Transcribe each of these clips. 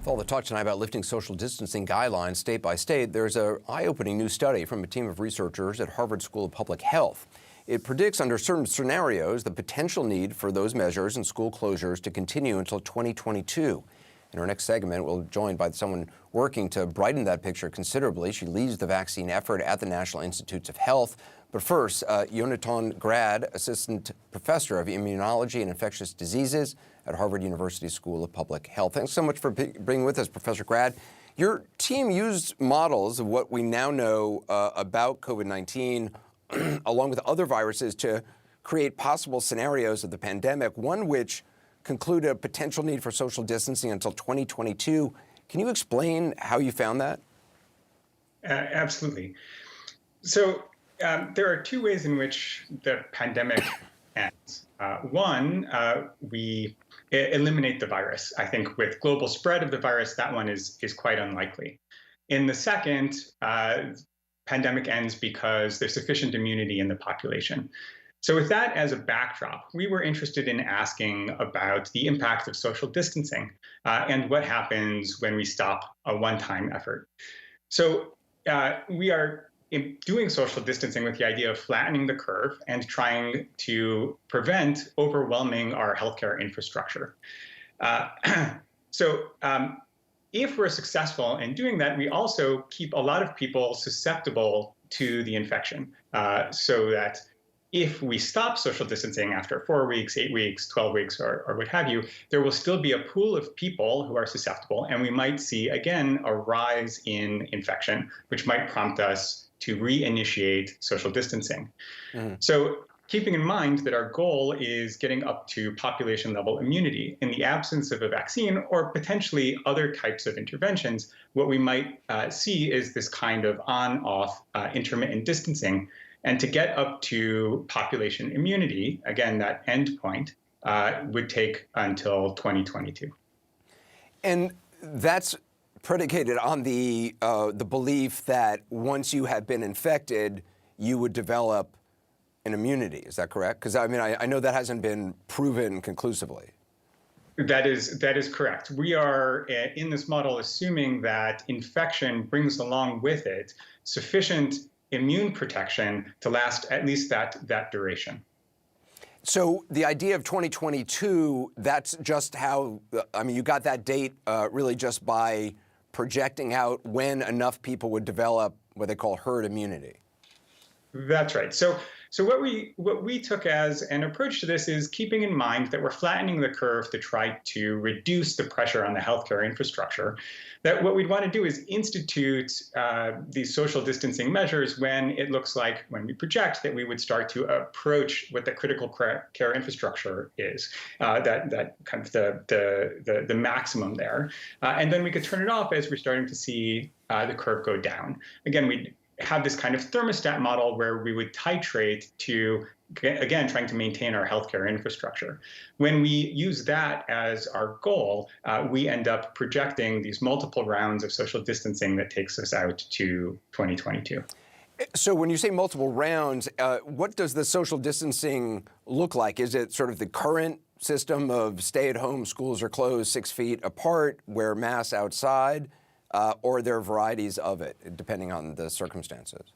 With all the talk tonight about lifting social distancing guidelines state by state, there's an eye-opening new study from a team of researchers at Harvard School of Public Health. It predicts under certain scenarios the potential need for those measures and school closures to continue until 2022. In our next segment, we'll be joined by someone working to brighten that picture considerably. She leads the vaccine effort at the National Institutes of Health. But first, Yonatan Grad, Assistant Professor of Immunology and Infectious Diseases at Harvard University School of Public Health. Thanks so much for being with us, Professor Grad. Your team used models of what we now know about COVID-19, along with other viruses, to create possible scenarios of the pandemic, one which concluded a potential need for social distancing until 2022. Can you explain how you found that? Absolutely. So there are two ways in which the pandemic ends. One, we eliminate the virus. I think with global spread of the virus, that one is quite unlikely. In the second, pandemic ends because there's sufficient immunity in the population. So with that as a backdrop, we were interested in asking about the impact of social distancing and what happens when we stop a one-time effort. So we are doing social distancing with the idea of flattening the curve and trying to prevent overwhelming our healthcare infrastructure. If we're successful in doing that, we also keep a lot of people susceptible to the infection, so that if we stop social distancing after 4 weeks, 8 weeks, 12 weeks, or what have you, there will still be a pool of people who are susceptible, and we might see, again, a rise in infection, which might prompt us to reinitiate social distancing. So keeping in mind that our goal is getting up to population-level immunity, in the absence of a vaccine or potentially other types of interventions, what we might see is this kind of on-off intermittent distancing. And to get up to population immunity, again, that endpoint would take until 2022. And that's predicated on the belief that once you have been infected, you would develop an immunity. Is that correct? Because I mean, I know that hasn't been proven conclusively. That is correct. We are in this model assuming that infection brings along with it sufficient immune protection to last at least that duration. So the idea of 2022, that's just how, I mean, you got that date really just by projecting out when enough people would develop what they call herd immunity. That's right. So what we took as an approach to this is keeping in mind that we're flattening the curve to try to reduce the pressure on the healthcare infrastructure. That what we'd want to do is institute these social distancing measures when it looks like, when we project that we would start to approach what the critical care infrastructure is, that kind of the maximum there, and then we could turn it off as we're starting to see the curve go down. Again, we have this kind of thermostat model where we would titrate to, again, trying to maintain our healthcare infrastructure. When we use that as our goal, we end up projecting these multiple rounds of social distancing that takes us out to 2022. So when you say multiple rounds, what does the social distancing look like? Is it sort of the current system of stay-at-home, schools are closed 6 feet apart, wear masks outside? Or are there varieties of it, depending on the circumstances?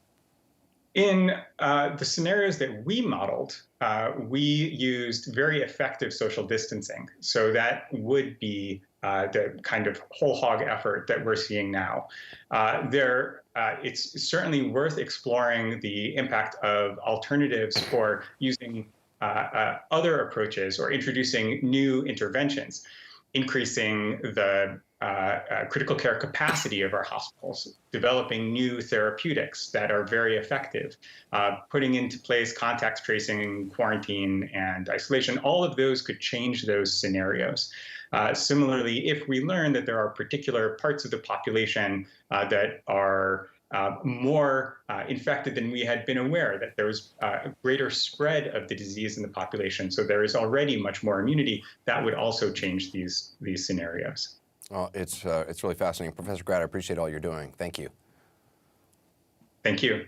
In the scenarios that we modeled, we used very effective social distancing. So that would be the kind of whole hog effort that we're seeing now. It's certainly worth exploring the impact of alternatives for using other approaches or introducing new interventions, increasing the critical care capacity of our hospitals, developing new therapeutics that are very effective, putting into place contact tracing, quarantine, and isolation. All of those could change those scenarios. Similarly, if we learn that there are particular parts of the population that are more infected than we had been aware, that there was a greater spread of the disease in the population, so there is already much more immunity, that would also change these scenarios. Well, it's really fascinating. Professor Grad, I appreciate all you're doing. Thank you. Thank you.